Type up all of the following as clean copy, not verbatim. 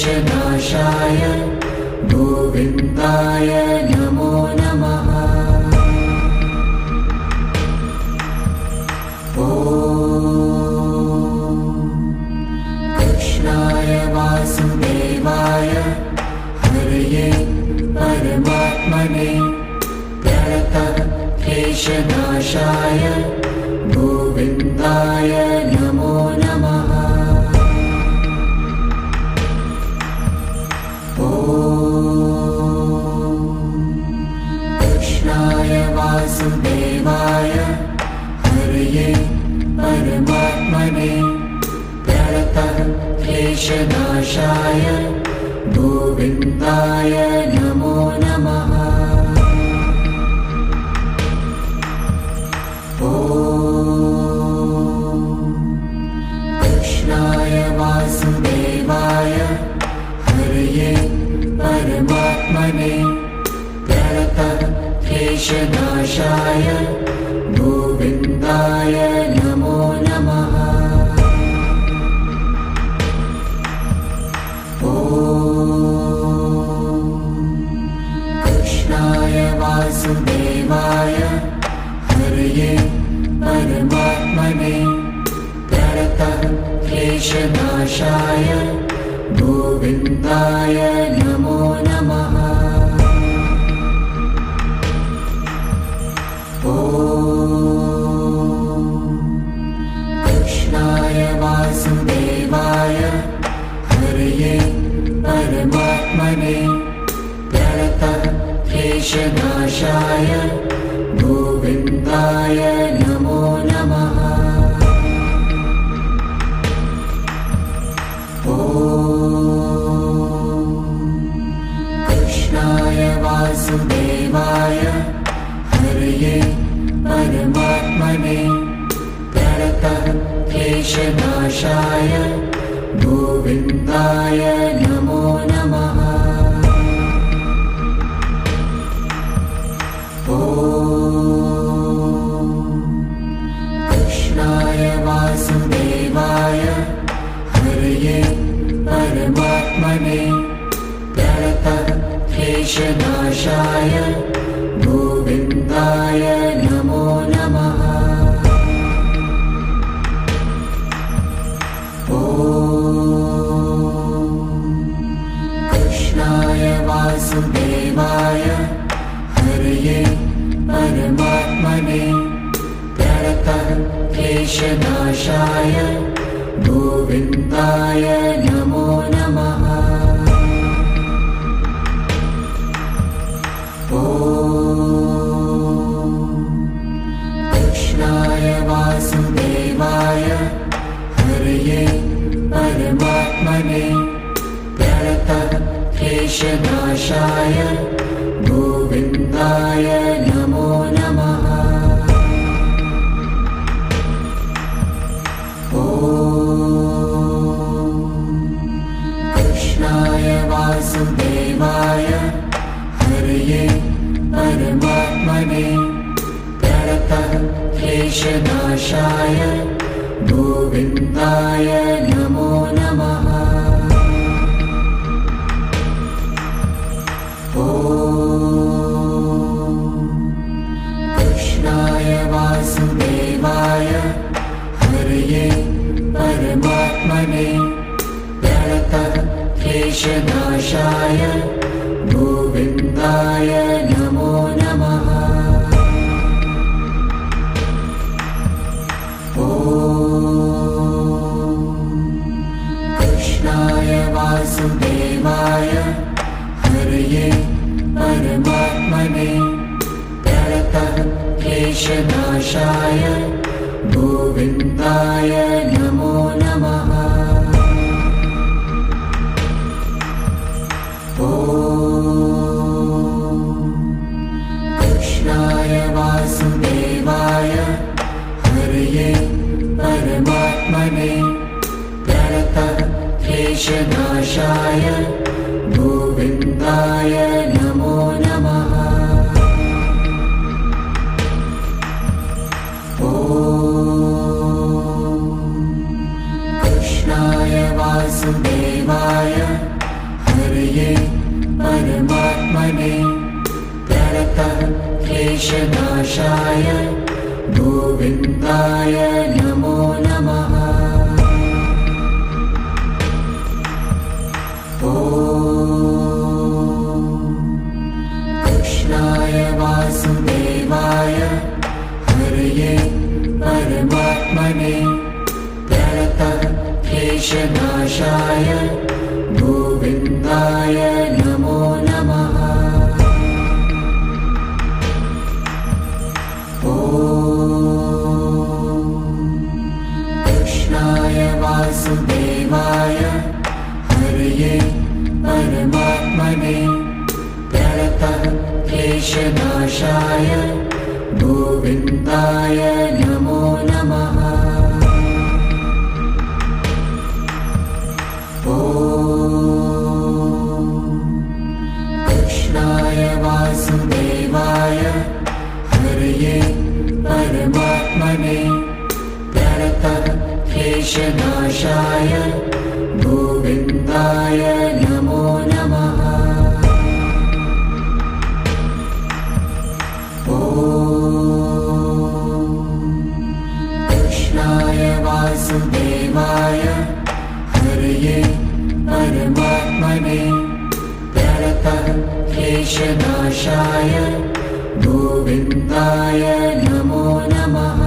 क्लेशनाशाय गोविन्दाय नमो नमः। ॐ कृष्णाय वासुदेवाय हरये परमात्मने प्रणतक्लेशनाशाय गोविन्दाय नमो नमः। ॐ कृष्णाय वासुदेवाय हरये परमात्मने प्रणतक्लेशनाशाय गोविन्दाय नमो नमः। ॐ कृष्णाय वासुदेवाय हरये परमात्मने प्रणतक्लेशनाशाय गोविन्दाय नमो नमः। ॐ कृष्णाय वासुदेवाय हरये परमात्मने प्रणतक्लेशनाशाय गोविन्दाय नमो नमः। ॐ कृष्णाय वासुदेवाय हरये परमात्मने प्रणतक्लेशनाशाय गोविन्दाय नमो नमः। ॐ कृष्णाय वासुदेवाय हरये परमात्मने प्रणतक्लेशनाशाय गोविन्दाय नमो नमः। ॐ कृष्णाय वासुदेवाय हरये परमात्मने प्रणतक्लेशनाशाय गोविन्दाय नमो नमः। ॐ कृष्णाय वासुदेवाय हरये परमात्मने प्रणतक्लेशनाशाय गोविन्दाय नमो नमः। ॐ कृष्णाय वासुदेवाय हरये परमात्मने प्रणतक्लेशनाशाय गोविन्दाय नमो नमः। ॐ कृष्णाय वासुदेवाय हरये परमात्मने प्रणतक्लेशनाशाय गोविन्दाय नमो नमः। ॐ कृष्णाय वासुदेवाय हरये परमात्मने प्रणतक्लेशनाशाय गोविन्दाय नमो नमः। ॐ कृष्णाय वासुदेवाय हरये परमात्मने प्रणतक्लेशनाशाय गोविन्दाय नमो नमः। ॐ कृष्णाय वासुदेवाय हरये परमात्मने प्रणतक्लेशनाशाय गोविन्दाय नमो नमः। ॐ कृष्णाय वासुदेवाय प्रणतः क्लेशनाशाय गोविन्दाय नमो नमः। कृष्णाय वासुदेवाय हरये परमात्मने प्रणतः क्लेशनाशाय गोविन्दाय नमो नमः। कृष्णाय वासुदेवाय हरये परमात्मने प्रणतः क्लेशनाशाय गोविन्दाय नमो नमः। कृष्णाय वासुदेवाय हरये परमात्मने प्रणतः क्लेशनाशाय गोविन्दाय नमो नमः। कृष्णाय वासुदेवाय हरये परमात्मने प्रणतः क्लेशनाशाय गोविन्दाय नमो नमः।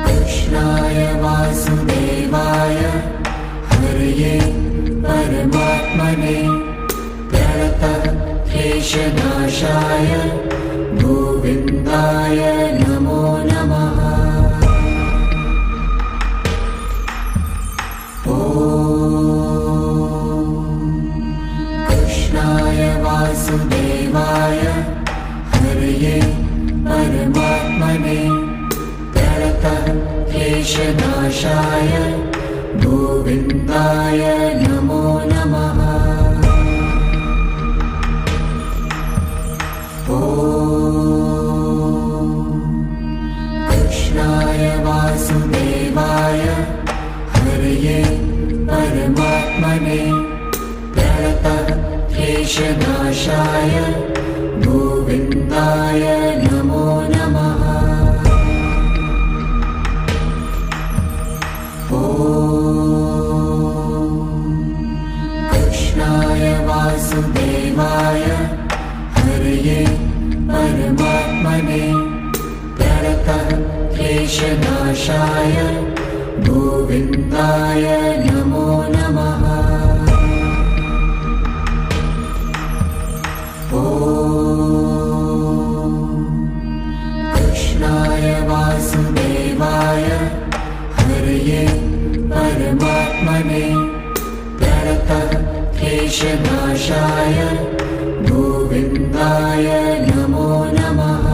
कृष्णाय वासुदेवाय हरये परमात्मने प्रणतः क्लेशनाशाय गोविन्दाय नमो नमः। कृष्णाय वासुदेवाय हरये परमात्मने प्रणतः क्लेशनाशाय गोविन्दाय नमो नमः। कृष्णाय वासुदेवाय हरये परमात्मने प्रणतः क्लेशनाशाय गोविन्दाय नमो नमः। कृष्णाय वासुदेवाय हरये परमात्मने प्रणतः क्लेशनाशाय गोविन्दाय नमो नमः। कृष्णाय वासुदेवाय हरये परमात्मने प्रणतः क्लेशनाशाय गोविन्दाय नमो नमः।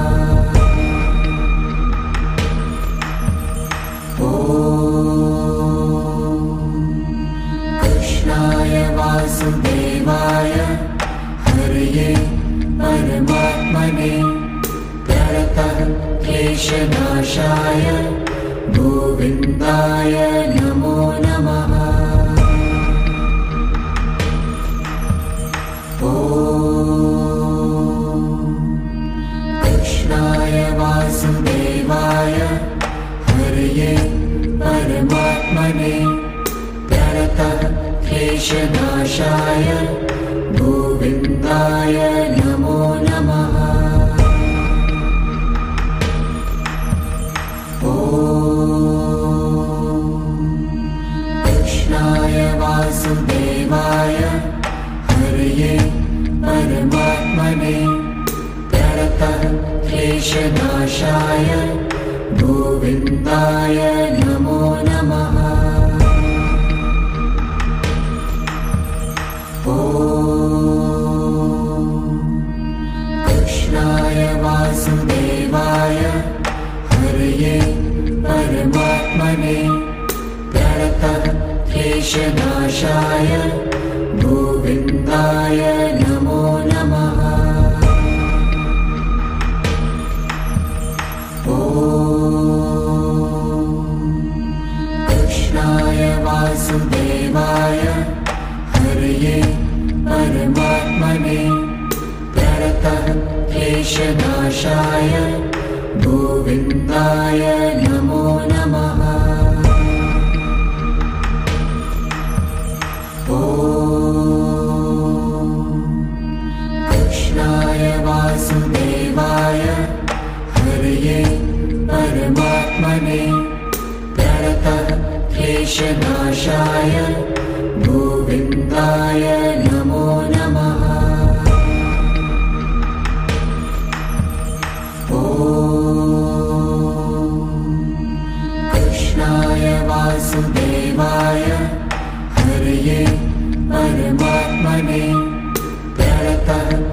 कृष्णाय वासुदेवाय हरये परमात्मने प्रणतः क्लेशनाशाय गोविन्दाय नमो नमः। कृष्णाय वासुदेवाय हरये परमात्मने प्रणतः क्लेशनाशाय गोविन्दाय नमो नमः। कृष्णाय वासुदेवाय हरये परमात्मने प्रणतः क्लेशनाशाय गोविन्दाय नमो नमः। कृष्णाय वासुदेवाय हरये परमात्मने प्रणतः क्लेशनाशाय गोविन्दाय नमो नमः। कृष्णाय वासुदेवाय क्लेशनाशाय गोविन्दाय नमो नमः। ॐ कृष्णाय वासुदेवाय हरये परमात्मने प्रणतक्लेशनाशाय गोविन्दाय नमो नमः। ॐ कृष्णाय वासुदेवाय हरये परमात्मने प्रणतक्लेशनाशाय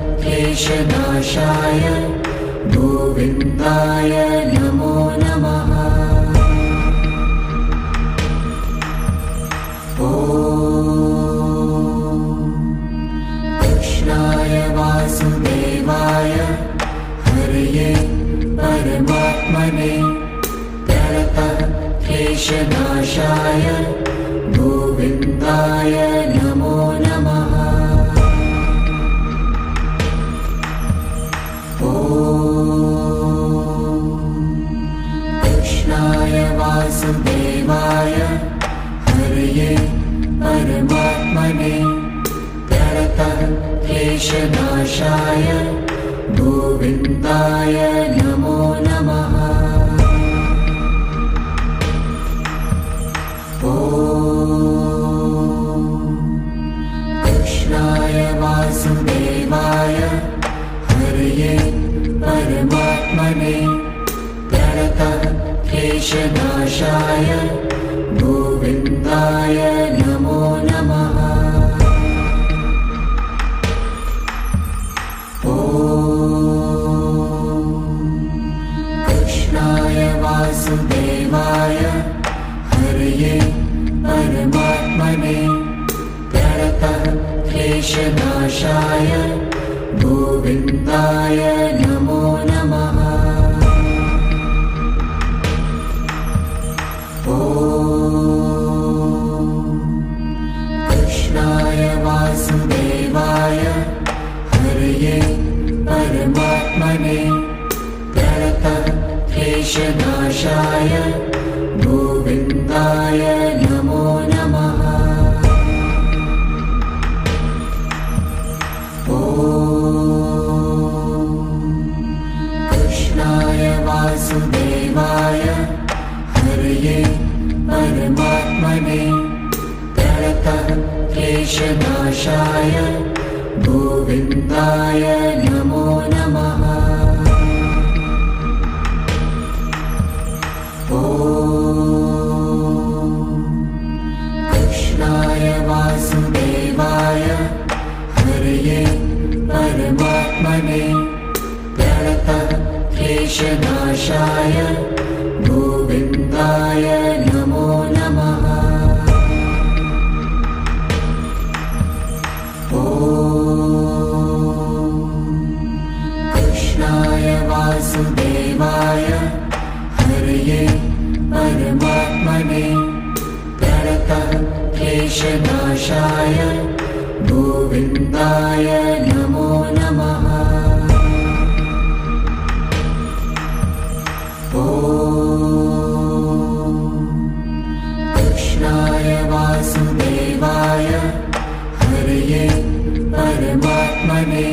गोविन्दाय नमो नमः। ॐ कृष्णाय वासुदेवाय हरये परमात्मने प्रणतक्लेशनाशाय गोविन्दाय नमो नमः। ॐ कृष्णाय वासुदेवाय हरये परमात्मने प्रणतक्लेशनाशाय गोविन्दाय नमो नमः। ॐ कृष्णाय वासुदेवाय हरये परमात्मने प्रणतक्लेशनाशाय गोविन्दाय नमो नमः। ॐ कृष्णाय वासुदेवाय हरये परमात्मने प्रणतक्लेशनाशाय गोविन्दाय नमो नमः। ॐ कृष्णाय वासुदेवाय हरये परमात्मने प्रणतक्लेशनाशाय गोविन्दाय नमो नमः। ॐ कृष्णाय वासुदेवाय हरये परमात्मने प्रणतक्लेशनाशाय गोविन्दाय नमो नमः। ॐ कृष्णाय वासुदेवाय हरये परमात्मने प्रणतक्लेशनाशाय गोविन्दाय नमो नमः। ॐ कृष्णाय वासुदेवाय हरये परमात्मने प्रणतक्लेशनाशाय गोविन्दाय नमो नमः। ॐ कृष्णाय वासुदेवाय हरये परमात्मने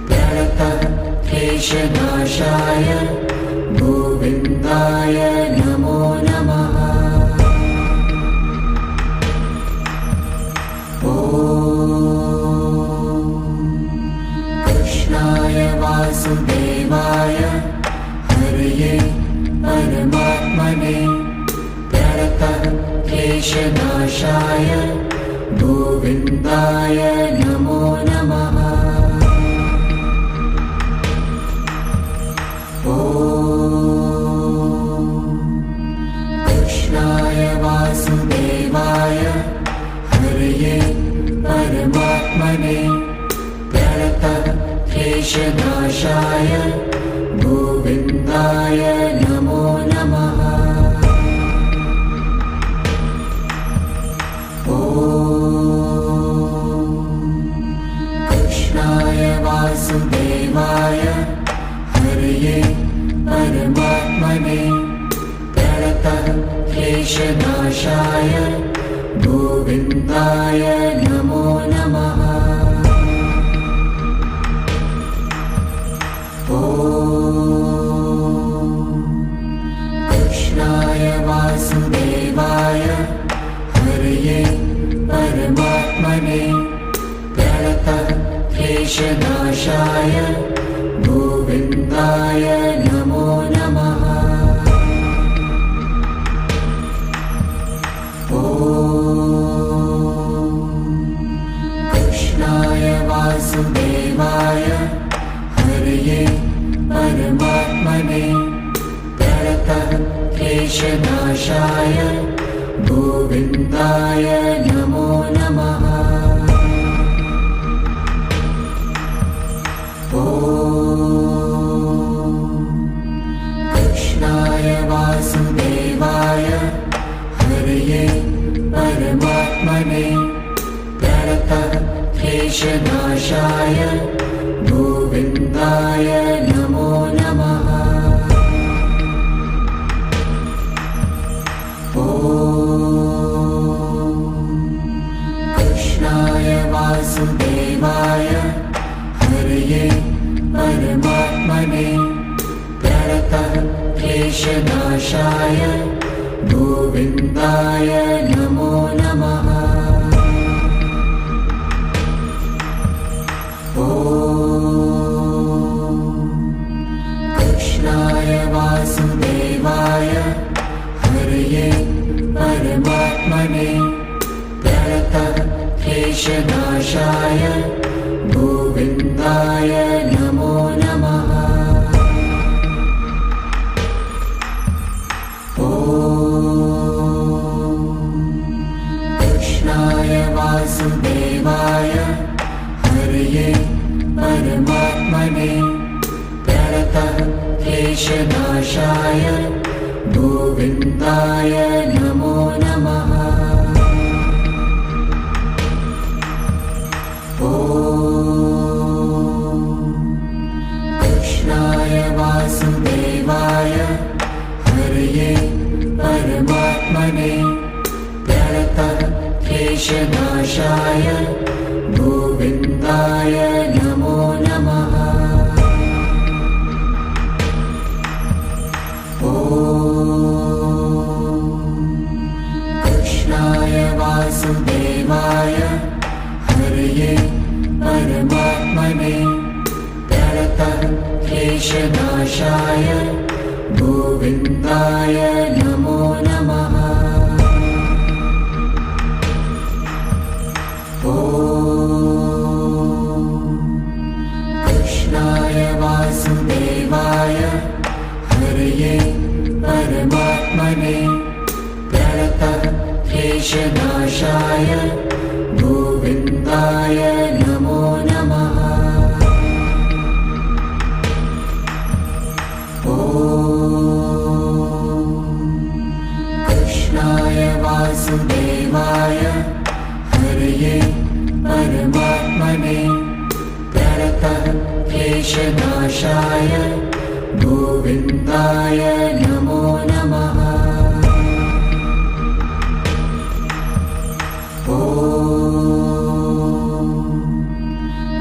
प्रणतक्लेशनाशाय गोविन्दाय नमो नमः। ॐ कृष्णाय वासुदेवाय हरये परमात्मने प्रणतक्लेशनाशाय गोविन्दाय नमो नमः। ॐ कृष्णाय वासुदेवाय हरये परमात्मने प्रणतक्लेशनाशाय गोविन्दाय नमो नमः। ॐ कृष्णाय वासुदेवाय क्लेशनाशाय गोविन्दाय नमो नमः। कृष्णाय वासुदेवाय हरये परमात्मने प्रणतक्लेशनाशाय गोविन्दाय नमो नमः। कृष्णाय वासुदेवाय हरये परमात्मने प्रणतक्लेशनाशाय गोविन्दाय नमो नमः। कृष्णाय वासुदेवाय हरये परमात्मने प्रणतक्लेशनाशाय गोविन्दाय नमो नमः। कृष्णाय वासुदेवाय हरये परमात्मने प्रणतक्लेशनाशाय गोविन्दाय नमो नमः। कृष्णाय वासुदेवाय हरये परमात्मने प्रणतक्लेशनाशाय गोविन्दाय नमो नमः। कृष्णाय वासुदेवाय हरये परमात्मने प्रणतक्लेशनाशाय गोविन्दाय नमो नमः। कृष्णाय वासुदेवाय हरये परमात्मने प्रणतक्लेशनाशाय गोविन्दाय नमो नमः। कृष्णाय वासुदेवाय हरये परमात्मने प्रणतक्लेशनाशाय गोविन्दाय नमो नमः। कृष्णाय वासुदेवाय हरये परमात्मने प्रणतक्लेशनाशाय गोविन्दाय नमो नमः। कृष्णाय वासुदेवाय हरये परमात्मने प्रणतक्लेशनाशाय गोविन्दाय नमो नमः।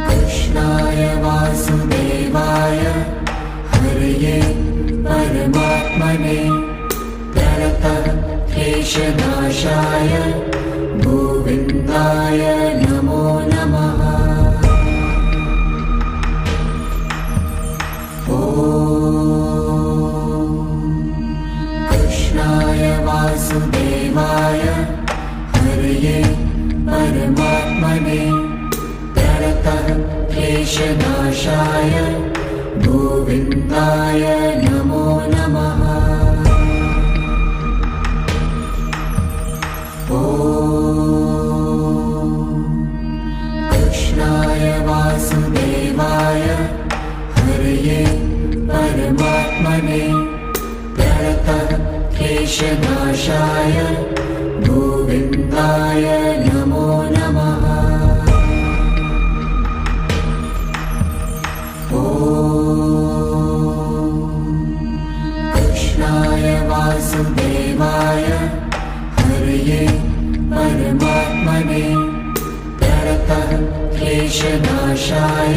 कृष्णाय वासुदेवाय हरये परमात्मने प्रणतक्लेशनाशाय गोविन्दाय नमो नमः। कृष्णाय वासुदेवाय हरये परमात्मने प्रणतक्लेशनाशाय गोविन्दाय नमो नमः। कृष्णाय वासुदेवाय हरये परमात्मने प्रणतक्लेशनाशाय गोविन्दाय नमो नमः। प्रणतः क्लेशनाशाय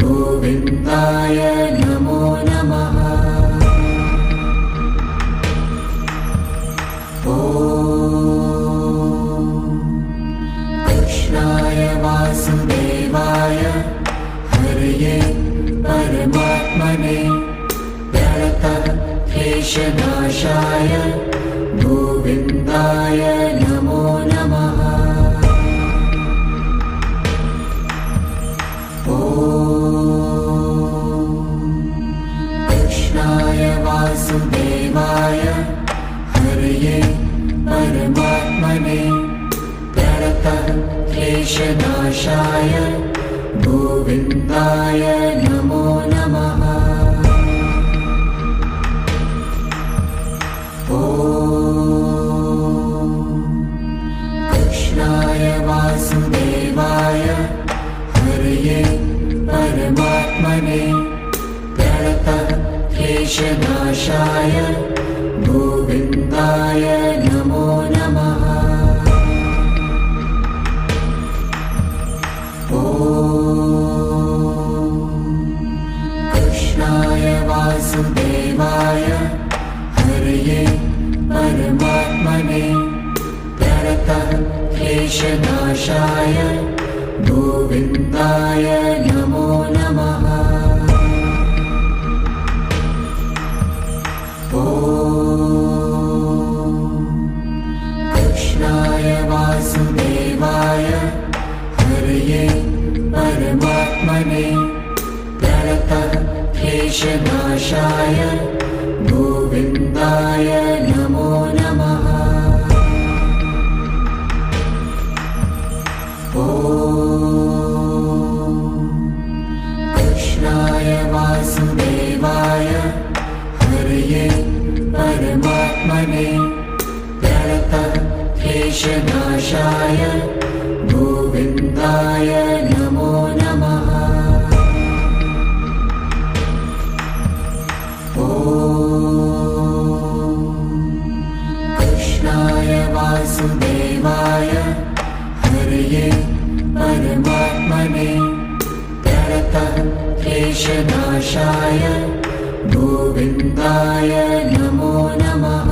गोविन्दाय नमो नमः। कृष्णाय वासुदेवाय हरये परमात्मने प्रणतः क्लेशनाशाय गोविन्दाय नमो नमः। कृष्णाय वासुदेवाय हरये परमात्मने प्रणतः क्लेशनाशाय गोविन्दाय नमो नमः। कृष्णाय वासुदेवाय हरये परमात्मने प्रणतः क्लेशनाशाय गोविन्दाय नमो नमः। कृष्णाय वासुदेवाय हरये परमात्मने प्रणतः क्लेशनाशाय गोविन्दाय नमो नमः। कृष्णाय वासुदेवाय हरये परमात्मने प्रणतः क्लेशनाशाय गोविन्दाय नमो नमः। कृष्णाय वासुदेवाय हरये परमात्मने प्रणतः क्लेशनाशाय गोविन्दाय नमो नमः। कृष्णाय वासुदेवाय हरये परमात्मने प्रणतः क्लेशनाशाय गोविन्दाय नमो नमः।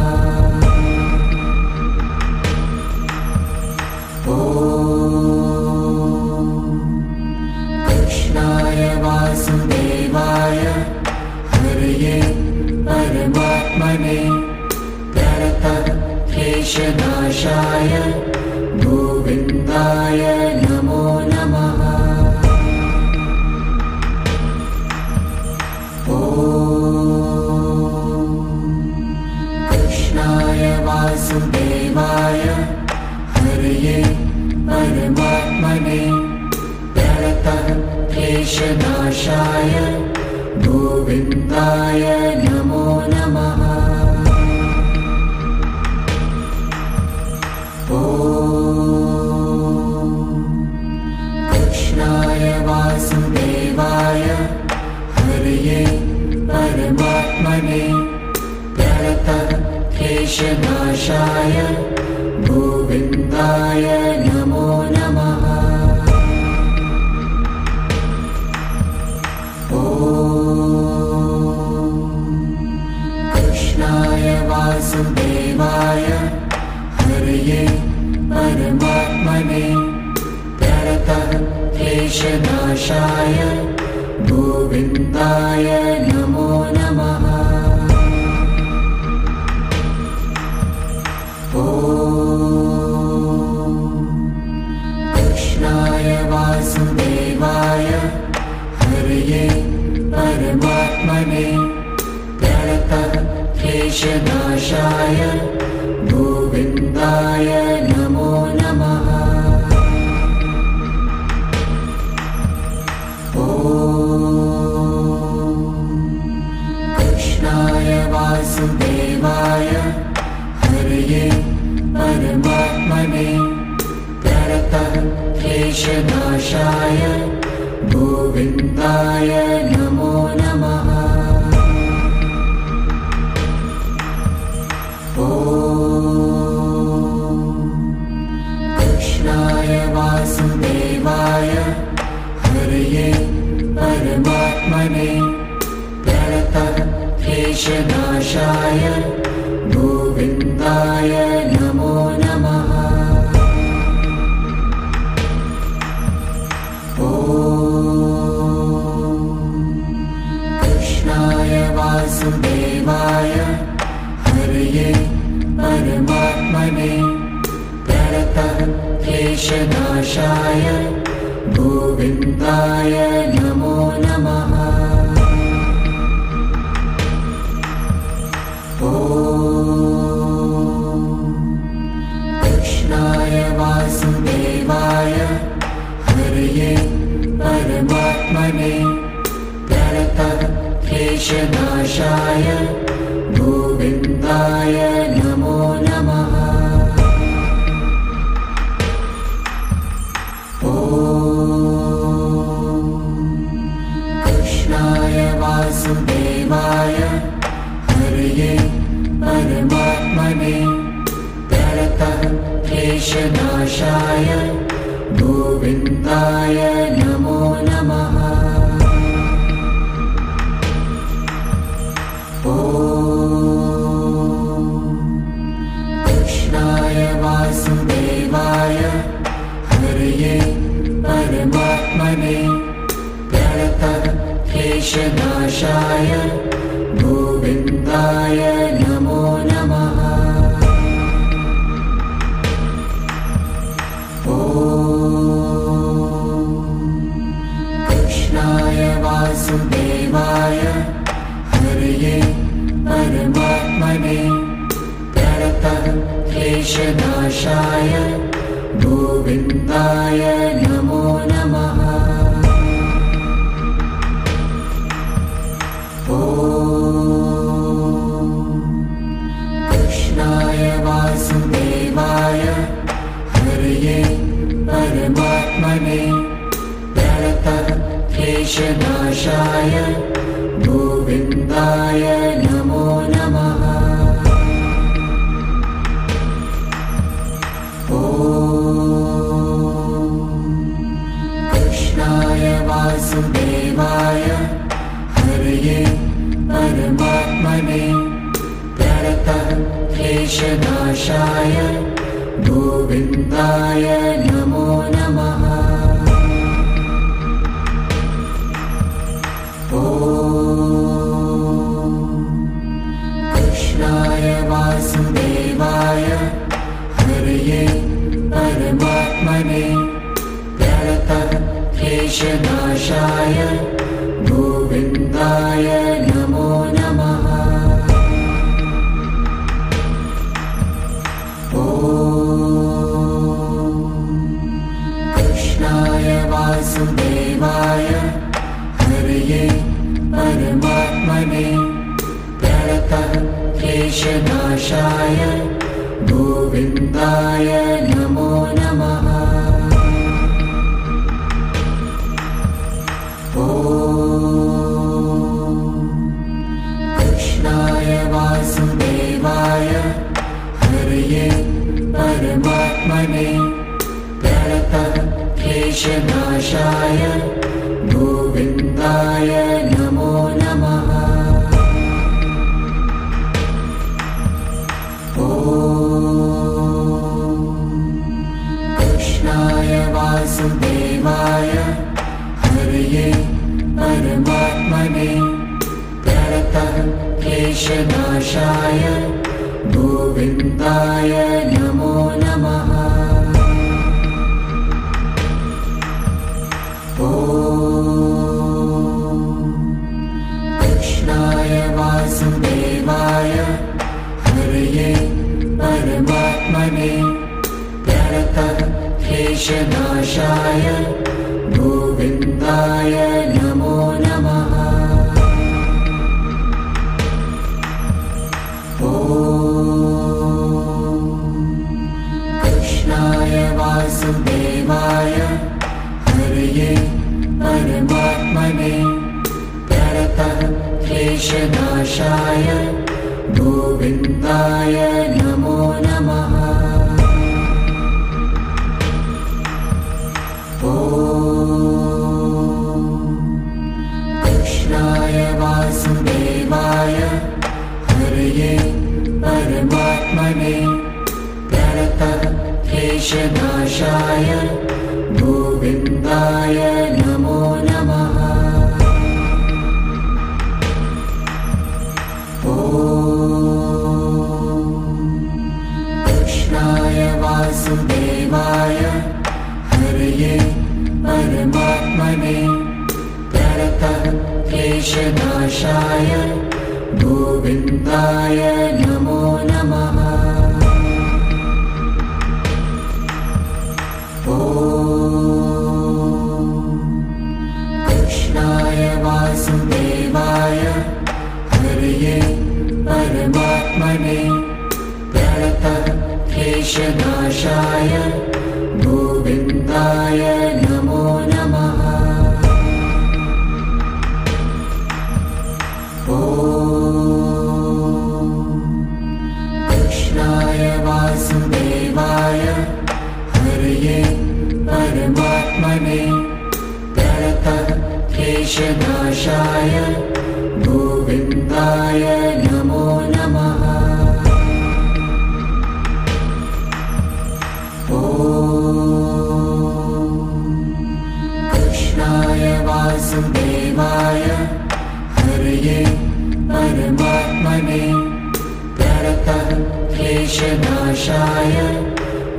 कृष्णाय वासुदेवाय हरये परमात्मने प्रणतः क्लेशनाशाय गोविन्दाय नमो नमः। कृष्णाय वासुदेवाय हरये परमात्मने प्रणतः क्लेशनाशाय गोविन्दाय नमो नमः। कृष्णाय वासुदेवाय हरये परमात्मने प्रणतः क्लेशनाशाय गोविन्दाय नमो नमः। कृष्णाय वासुदेवाय हरये परमात्मने प्रणतः क्लेशनाशाय गोविन्दाय नमो नमः। कृष्णाय वासुदेवाय हरये परमात्मने प्रणतः क्लेशनाशाय गोविन्दाय नमो नमः। कृष्णाय वासुदेवाय हरये परमात्मने प्रणतः क्लेशनाशाय गोविन्दाय नमो नमः। कृष्णाय वासुदेवाय क्लेशनाशाय गोविन्दाय नमो नमः। ॐ कृष्णाय वासुदेवाय हरये परमात्मने क्लेशनाशाय गोविन्दाय नमो नमः। ॐ कृष्णाय वासुदेवाय हरये परमात्मने क्लेशनाशाय गोविन्दाय नमो नमः। ॐ कृष्णाय वासुदेवाय हरये परमात्मने क्लेशनाशाय गोविन्दाय नमो नमः। ॐ कृष्णाय वासुदेवाय हरये परमात्मने क्लेशनाशाय गोविन्दाय नमो नमः। ॐ कृष्णाय वासुदेवाय हरये परमात्मने क्लेशनाशाय गोविन्दाय नमो नमः। ॐ कृष्णाय वासुदेवाय हरये परमात्मने क्लेशनाशाय गोविन्दाय नमो नमः। ॐ कृष्णाय वासुदेवाय हरये परमात्मने क्लेशनाशाय गोविन्दाय नमो नमः। ॐ कृष्णाय वासुदेवाय हरये परमात्मने क्लेशनाशाय गोविन्दाय नमो नमः। ॐ कृष्णाय वासुदेवाय हरये परमात्मने क्लेशनाशाय गोविन्दाय नमो नमः। ॐ कृष्णाय वासुदेवाय हरये परमात्मने क्लेशनाशाय गोविन्दाय नमो नमः। ॐ कृष्णाय वासुदेवाय हरये परमात्मने क्लेशनाशाय गोविन्दाय नमो नमः। ॐ कृष्णाय वासुदेवाय हरये परमात्मने क्लेशनाशाय गोविन्दाय नमो नमः। ॐ कृष्णाय वासुदेवाय हरये परमात्मने क्लेशनाशाय गोविन्दाय नमो नमः। ॐ प्रणतः क्लेशनाशाय गोविन्दाय नमो नमः। कृष्णाय वासुदेवाय हरये परमात्मने प्रणतः क्लेशनाशाय गोविन्दाय नमो नमः। कृष्णाय वासुदेवाय हरये परमात्मने प्रणतः क्लेशनाशाय गोविन्दाय नमो नमः। कृष्णाय वासुदेवाय हरये परमात्मने प्रणतः क्लेशनाशाय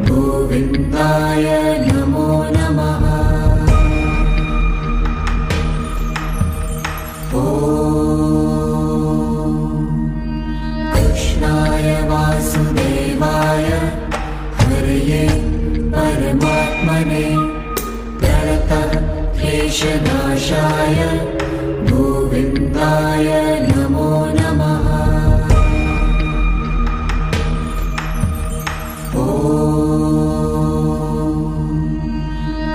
गोविन्दाय नमो नमः। कृष्णाय वासुदेवाय हरये परमात्मने प्रणतः क्लेशनाशाय गोविन्दाय नमो नमः।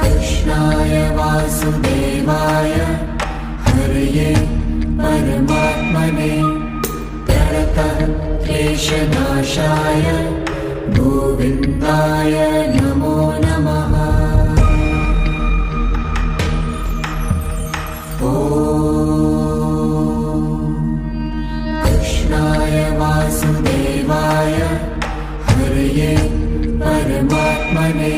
कृष्णाय वासुदेवाय हरये परमात्मने प्रणतः क्लेशनाशाय गोविन्दाय नमो नमः। कृष्णाय वासुदेवाय हरये परमात्मने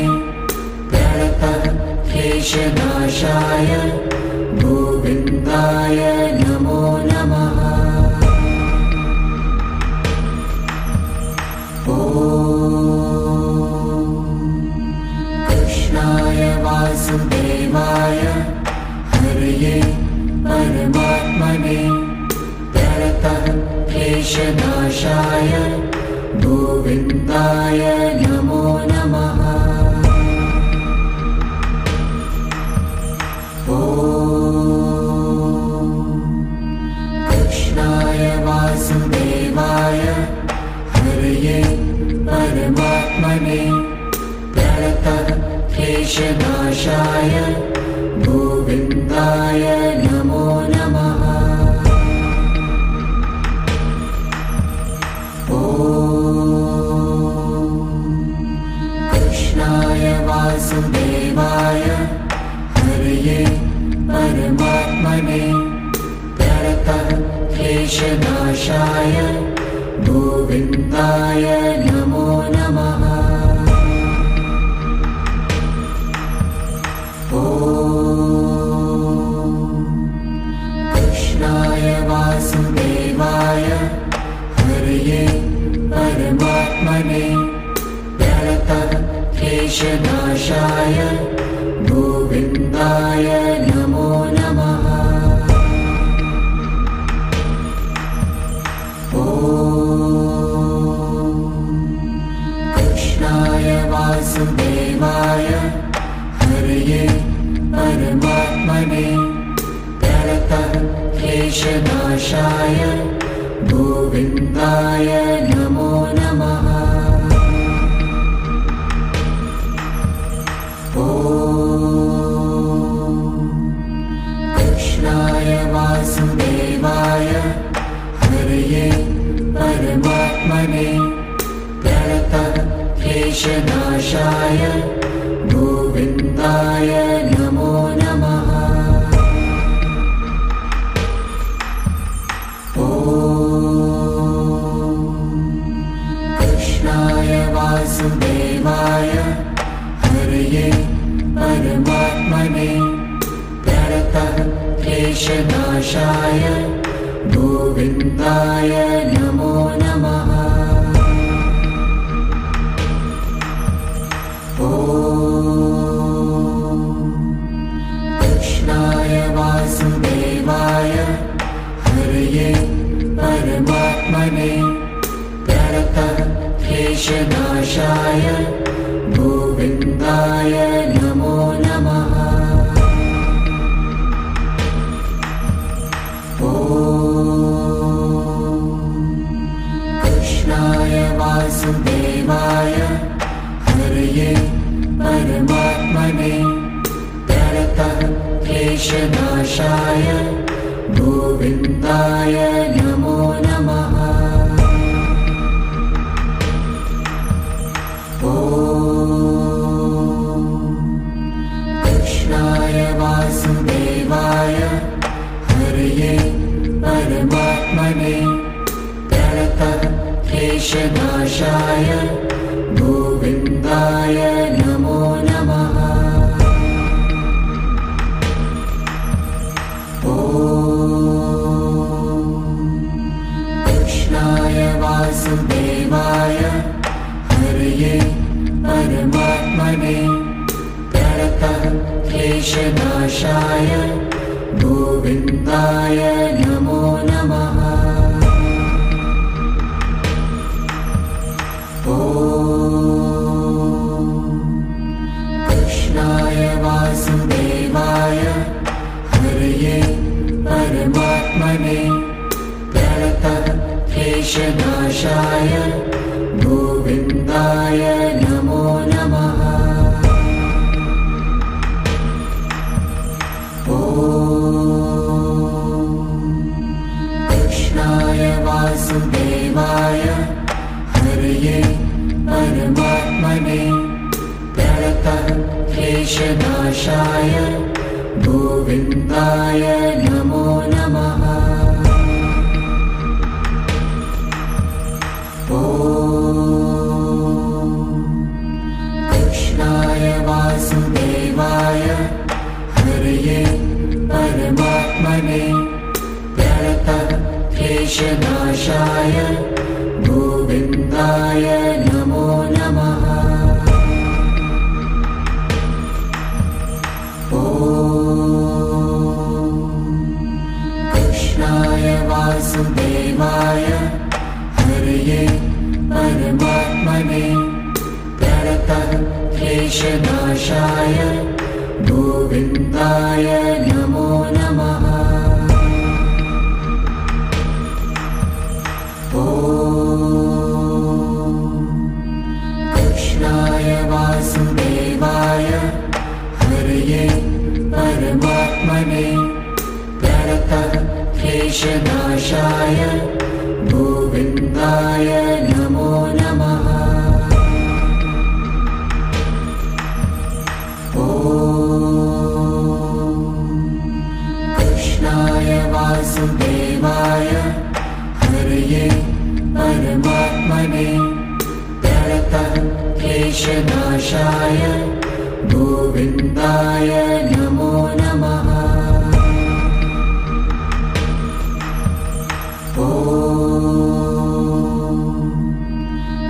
प्रणतः क्लेशनाशाय गोविन्दाय नमो नमः। कृष्णाय वासुदेवाय हरये परमात्मने प्रणतः क्लेशनाशाय गोविन्दाय नमो नमः। कृष्णाय वासुदेवाय हरये परमात्मने प्रणतः क्लेशनाशाय गोविन्दाय नमो नमः। कृष्णाय वासुदेवाय हरये परमात्मने प्रणतः क्लेशनाशाय गोविन्दाय नमो नमः। कृष्णाय वासुदेवाय हरये परमात्मने प्रणतः क्लेशनाशाय गोविन्दाय नमो नमः। कृष्णाय वासुदेवाय हरये परमात्मने प्रणतः क्लेशनाशाय गोविन्दाय नमो नमः। कृष्णाय वासुदेवाय हरये परमात्मने प्रणतः क्लेशनाशाय गोविन्दाय नमो नमः। कृष्णाय वासुदेवाय हरये परमात्मने प्रणतः क्लेशनाशाय गोविन्दाय नमो नमः। कृष्णाय वासुदेवाय प्रणतः क्लेशनाशाय गोविन्दाय नमो नमः। ॐ कृष्णाय वासुदेवाय हरये परमात्मने प्रणतः क्लेशनाशाय गोविन्दाय नमो नमः। ॐ कृष्णाय वासुदेवाय हरये परमात्मने प्रणतः क्लेशनाशाय गोविन्दाय नमो नमः। ॐ कृष्णाय वासुदेवाय हरये परमात्मने प्रणतः क्लेशनाशाय गोविन्दाय नमो नमः। ॐ कृष्णाय वासुदेवाय हरये परमात्मने प्रणतः क्लेशनाशाय गोविन्दाय नमो नमः। ॐ कृष्णाय वासुदेवाय हरये परमात्मने प्रणतः क्लेशनाशाय गोविन्दाय नमो नमः। ॐ कृष्णाय वासुदेवाय हरये परमात्मने प्रणतः क्लेशनाशाय गोविन्दाय नमो नमः। ॐ कृष्णाय वासुदेवाय हरये परमात्मने प्रणतः क्लेशनाशाय गोविन्दाय नमो नमः। ॐ कृष्णाय वासुदेवाय हरये परमात्मने प्रणतः क्लेशनाशाय गोविन्दाय नमो नमः। ॐ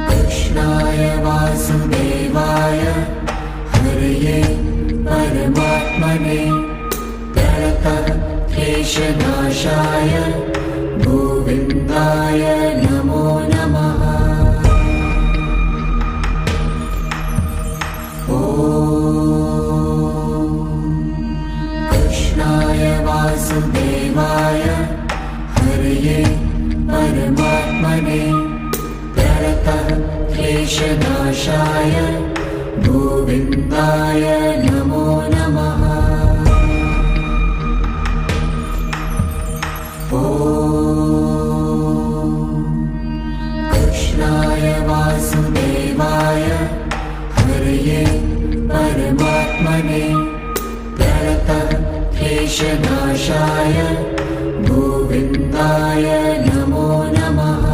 कृष्णाय वासुदेवाय हरये परमात्मने प्रणतः क्लेशनाशाय गोविन्दाय नमो नमः। ॐ कृष्णाय वासुदेवाय हरये परमात्मने प्रणतः क्लेशनाशाय गोविन्दाय नमो नमः। ॐ कृष्णाय वासुदेवाय हरये परमात्मने प्रणतः क्लेशनाशाय गोविन्दाय नमो नमः।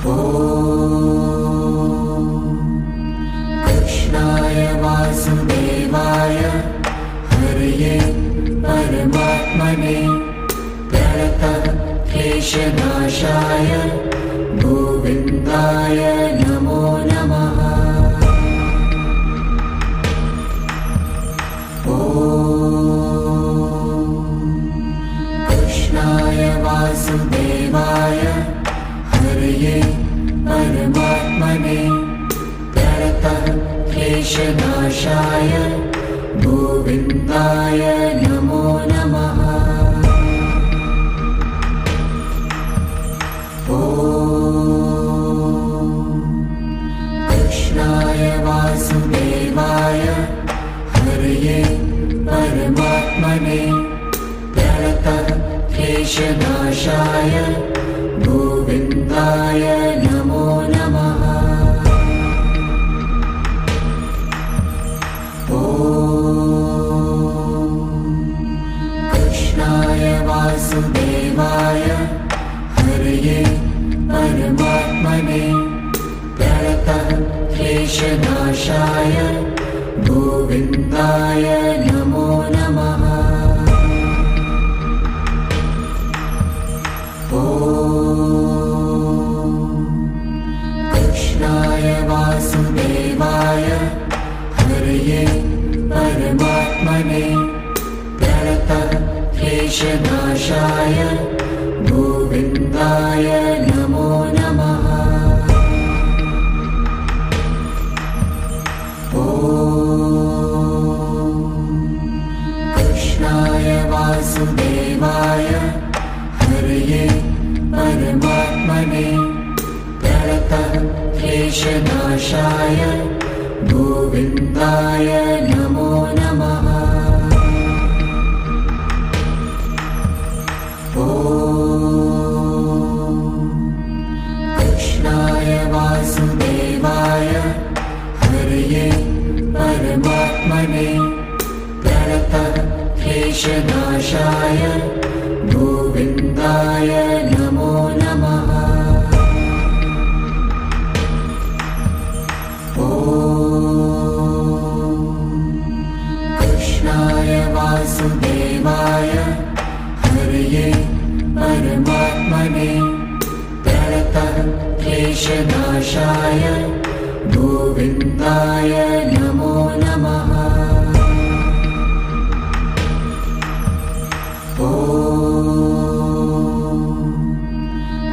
ॐ कृष्णाय वासुदेवाय हरये परमात्मने प्रणतः क्लेशनाशाय गोविन्दाय नमो नमः। ॐ कृष्णाय वासुदेवाय हरये परमात्मने प्रणतः क्लेशनाशाय गोविन्दाय नमो नमः। ॐ कृष्णाय वासुदेवाय गोविन्दाय नमो नमः। ॐ कृष्णाय वासुदेवाय हरये परमात्मने प्रणतः क्लेशनाशाय गोविन्दाय नमो नमः। ॐ कृष्णाय वासुदेवाय हरये परमात्मने प्रणतः क्लेशनाशाय गोविन्दाय नमो नमः। ॐ कृष्णाय वासुदेवाय हरये परमात्मने प्रणतः क्लेशनाशाय गोविन्दाय नमो नमः। ॐ कृष्णाय वासुदेवाय हरये परमात्मने प्रणतः क्लेशनाशाय गोविन्दाय नमो नमः। ॐ कृष्णाय वासुदेवाय हरये परमात्मने प्रणतः क्लेशनाशाय गोविन्दाय नमो नमः। ॐ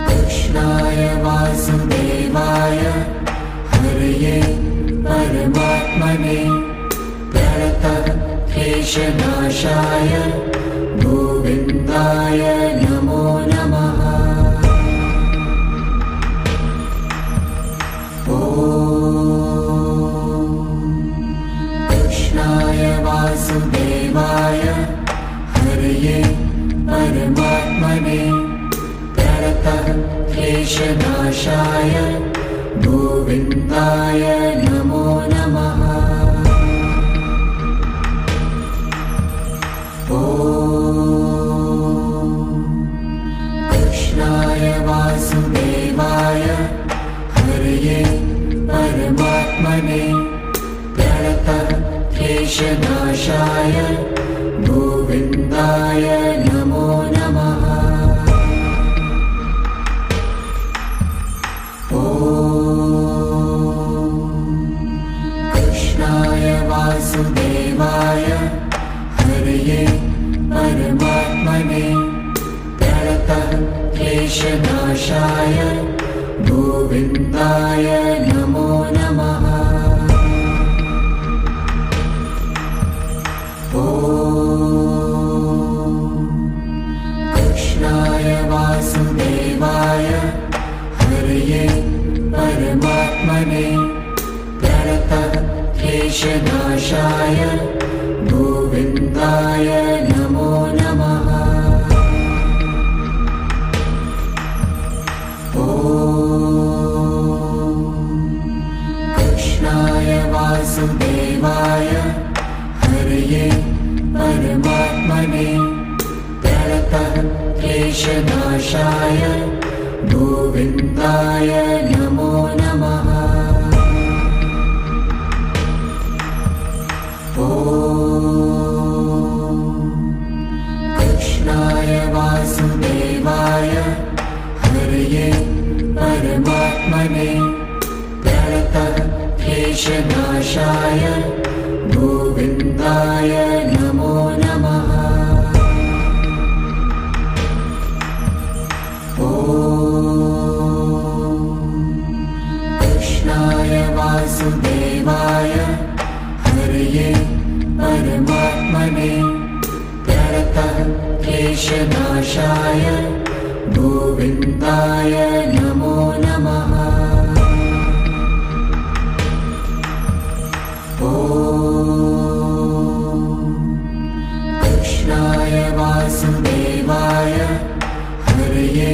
कृष्णाय वासुदेवाय हरये परमात्मने प्रणतः क्लेशनाशाय गोविन्दाय नमो नमः। ॐ कृष्णाय वासुदेवाय हरये परमात्मने प्रणतः क्लेशनाशाय गोविन्दाय नमो नमः। ॐ कृष्णाय वासुदेवाय हरये परमात्मने प्रणतः क्लेशनाशाय गोविन्दाय नमो नमः। ॐ कृष्णाय वासुदेवाय हरये परमात्मने प्रणतः क्लेशनाशाय गोविन्दाय नमो नमः। ॐ कृष्णाय वासुदेवाय हरये परमात्मने प्रणतः क्लेशनाशाय गोविन्दाय नमो नमः। ॐ कृष्णाय वासुदेवाय हरये परमात्मने प्रणतः क्लेशनाशाय गोविन्दाय नमो नमः। ॐ कृष्णाय वासुदेवाय हरये परमात्मने प्रणतः क्लेशनाशाय गोविन्दाय नमो नमः। ॐ कृष्णाय वासुदेवाय हरये परमात्मने प्रणतः क्लेशनाशाय गोविन्दाय नमो नमः। ॐ कृष्णाय वासुदेवाय हरये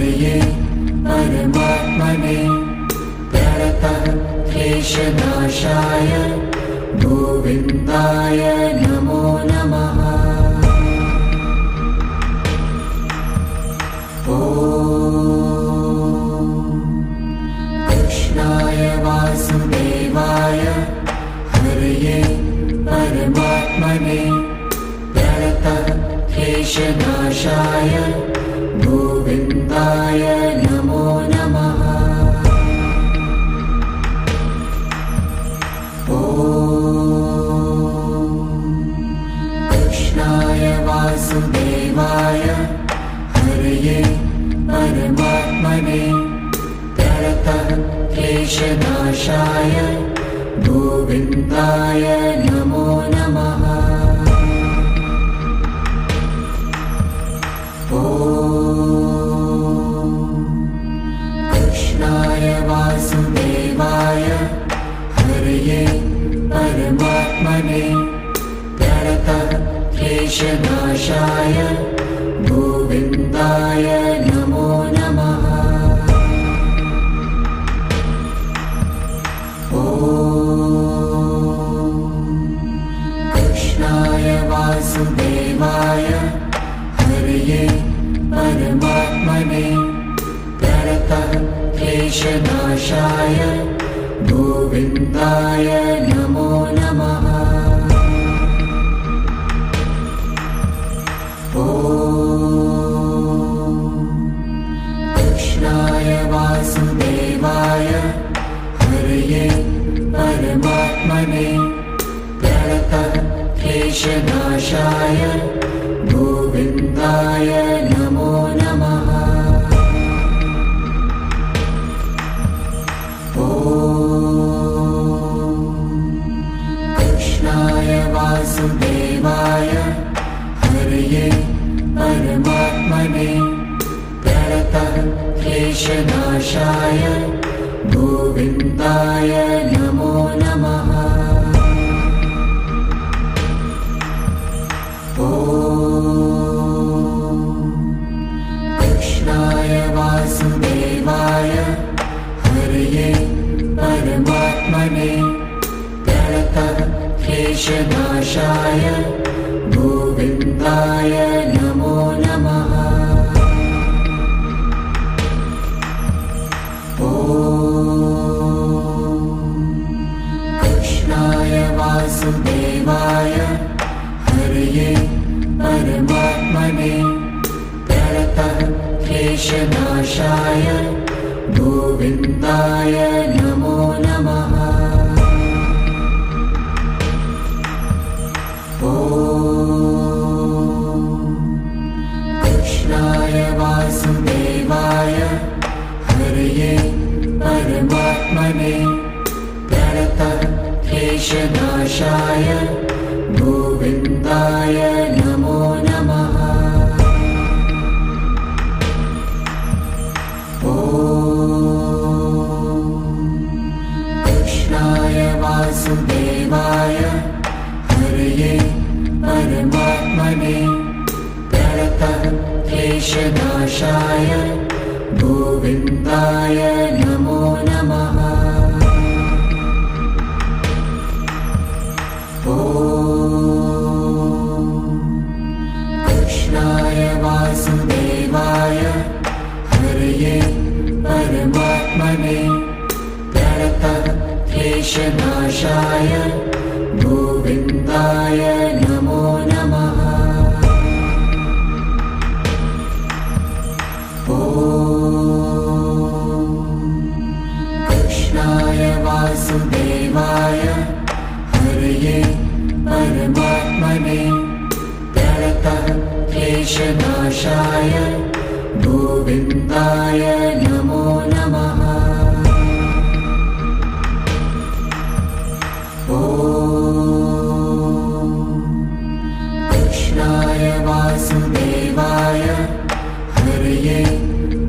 हरये परमात्मने प्रणतः क्लेशनाशाय गोविन्दाय नमो नमः। कृष्णाय वासुदेवाय हरये परमात्मने प्रणतः क्लेशनाशाय गोविन्दाय नमो नमः। कृष्णाय वासुदेवाय हरये परमात्मने प्रणतः क्लेशनाशाय गोविन्दाय नमो नमः। कृष्णाय वासुदेवाय हरये परमात्मने प्रणतः क्लेशनाशाय गोविन्दाय नमो नमः। कृष्णाय वासुदेवाय हरये परमात्मने प्रणतः क्लेशनाशाय गोविन्दाय नमो नमः। कृष्णाय वासुदेवाय हरये परमात्मने प्रणतः क्लेशनाशाय गोविन्दाय नमो नमः। कृष्णाय वासुदेवाय हरये परमात्मने प्रणतः क्लेशनाशाय गोविन्दाय नमो नमः। कृष्णाय वासुदेवाय हरये परमात्मने प्रणतः क्लेशनाशाय गोविन्दाय नमो नमः। कृष्णाय वासुदेवाय हरये परमात्मने प्रणतः क्लेशनाशाय गोविन्दाय नमो नमः। कृष्णाय वासुदेवाय हरये परमात्मने प्रणतः क्लेशनाशाय गोविन्दाय नमो नमः। कृष्णाय वासुदेवाय हरये परमात्मने प्रणतः क्लेशनाशाय गोविन्दाय नमो नमः। कृष्णाय वासुदेवाय हरये परमात्मने प्रणतः क्लेशनाशाय गोविन्दाय नमो नमः। कृष्णाय वासुदेवाय हरये परमात्मने प्रणतः क्लेशनाशाय गोविन्दाय नमो नमः। कृष्णाय वासुदेवाय हरये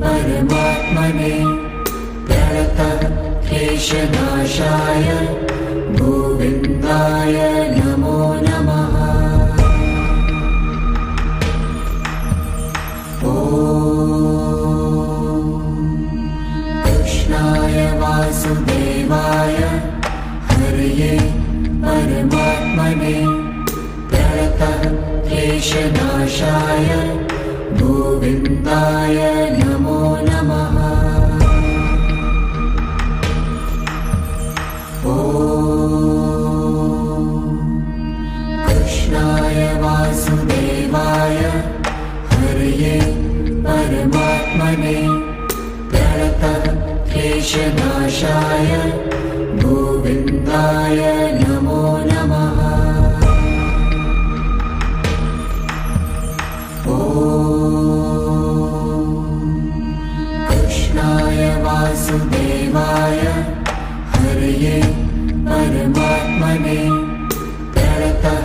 परमात्मने प्रणतः क्लेशनाशाय गोविन्दाय नमो नमः। क्लेशनाशाय गोविन्दाय नमो नमः। कृष्णाय वासुदेवाय हरये परमात्मने प्रणतः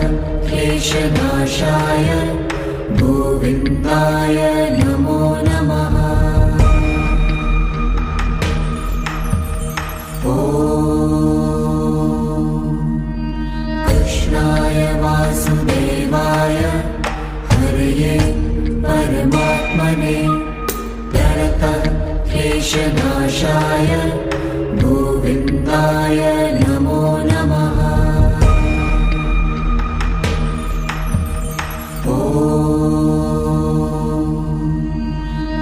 क्लेशनाशाय गोविन्दाय नमो नमः। कृष्णाय वासुदेवाय हरये परमात्मने प्रणतः क्लेशनाशाय गोविन्दाय नमो नमः।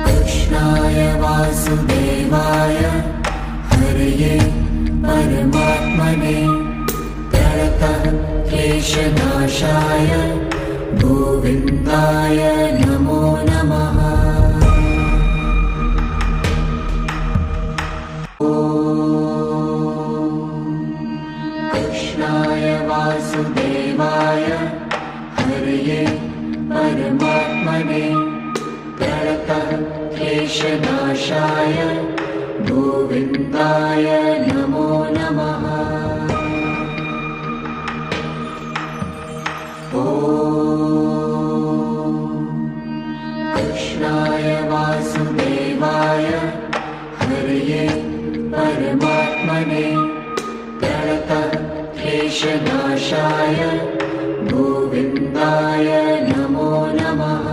कृष्णाय वासुदेवाय हरये परमात्मने प्रणतः क्लेशनाशाय गोविन्दाय नमो नमः। कृष्णाय वासुदेवाय हरये परमात्मने प्रणतः क्लेशनाशाय गोविन्दाय नमो नमः। कृष्णाय वासुदेवाय हरये परमात्मने प्रणतः क्लेशनाशाय गोविन्दाय नमो नमः।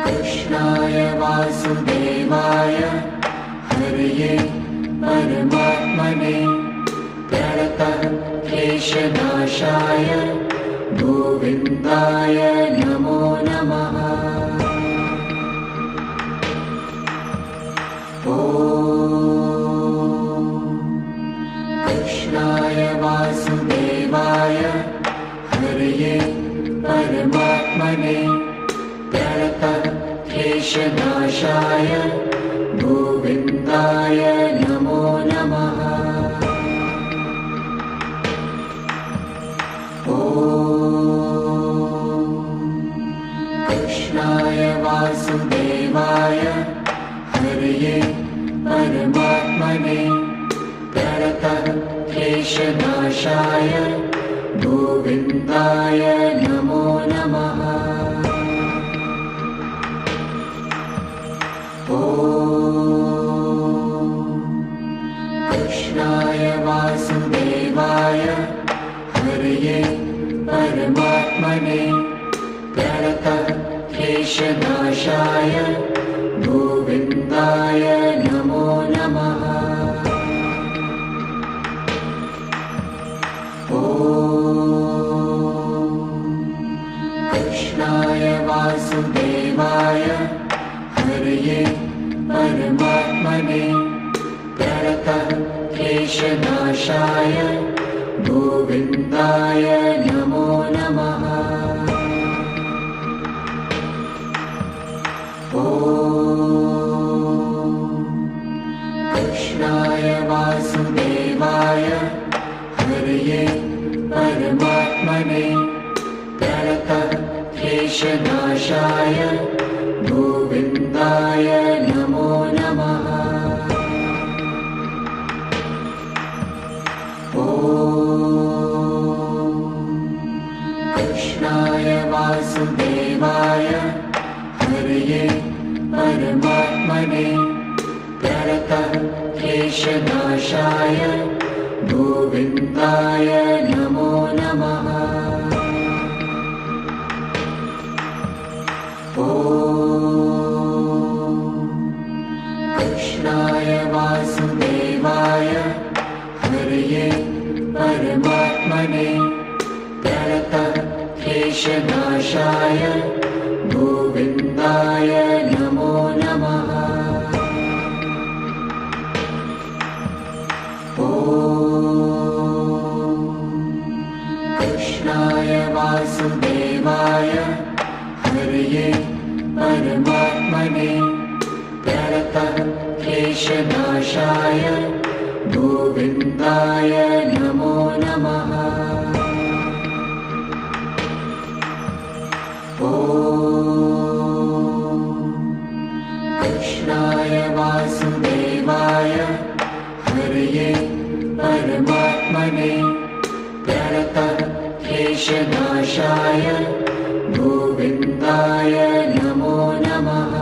कृष्णाय वासुदेवाय हरये परमात्मने प्रणतः क्लेशनाशाय गोविन्दाय नमो नमः। कृष्णाय वासुदेवाय हरये परमात्मने प्रणतः क्लेशनाशाय गोविन्दाय नमो नमः। कृष्णाय वासुदेवाय हरये परमात्मने प्रणतः क्लेशनाशाय गोविन्दाय नमो नमः। कृष्णाय वासुदेवाय हरये परमात्मने प्रणतः क्लेशनाशाय गोविन्दाय नमो नमः। कृष्णाय वासुदेवाय हरये परमात्मने प्रणतः क्लेशनाशाय गोविन्दाय नमो नमः। कृष्णाय वासुदेवाय हरये परमात्मने प्रणतः क्लेशनाशाय गोविन्दाय नमो नमः। कृष्णाय वासुदेवाय हरये परमात्मने प्रणतः क्लेशनाशाय गोविन्दाय नमो नमः। कृष्णाय वासुदेवाय हरये परमात्मने प्रणतः क्लेशनाशाय गोविन्दाय नमो नमः। कृष्णाय वासुदेवाय हरये परमात्मने प्रणतः क्लेशनाशाय गोविन्दाय नमो नमः। कृष्णाय वासुदेवाय हरये परमात्मने प्रणतः क्लेशनाशाय गोविन्दाय नमो नमः।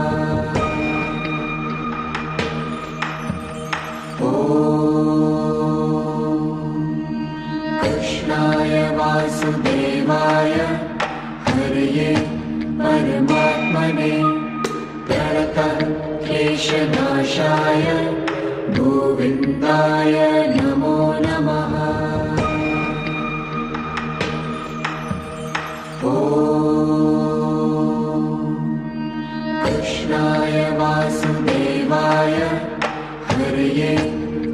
कृष्णाय वासुदेवाय हरये परमात्मने प्रणतः क्लेशनाशाय गोविन्दाय नमो नमः। कृष्णाय वासुदेवाय हरये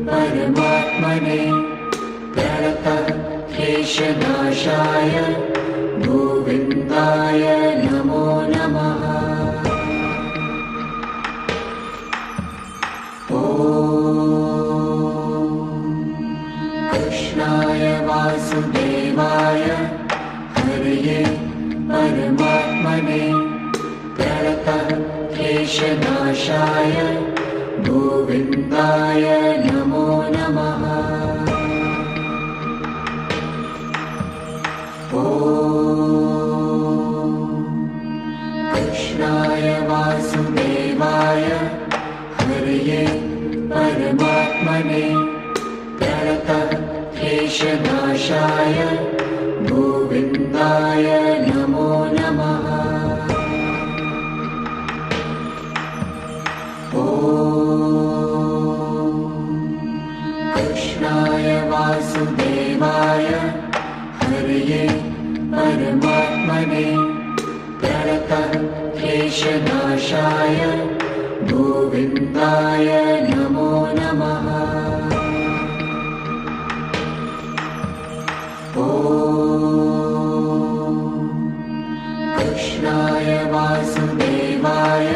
परमात्मने प्रणतः क्लेशनाशाय गोविन्दाय नमो नमः। कृष्णाय वासुदेवाय हरये परमात्मने प्रणतः क्लेशनाशाय गोविन्दाय नमो नमः। कृष्णाय वासुदेवाय हरये परमात्मने प्रणतः क्लेशनाशाय गोविन्दाय नमो नमः। कृष्णाय वासुदेवाय हरये परमात्मने प्रणतः क्लेशनाशाय गोविन्दाय नमो नमः। कृष्णाय वासुदेवाय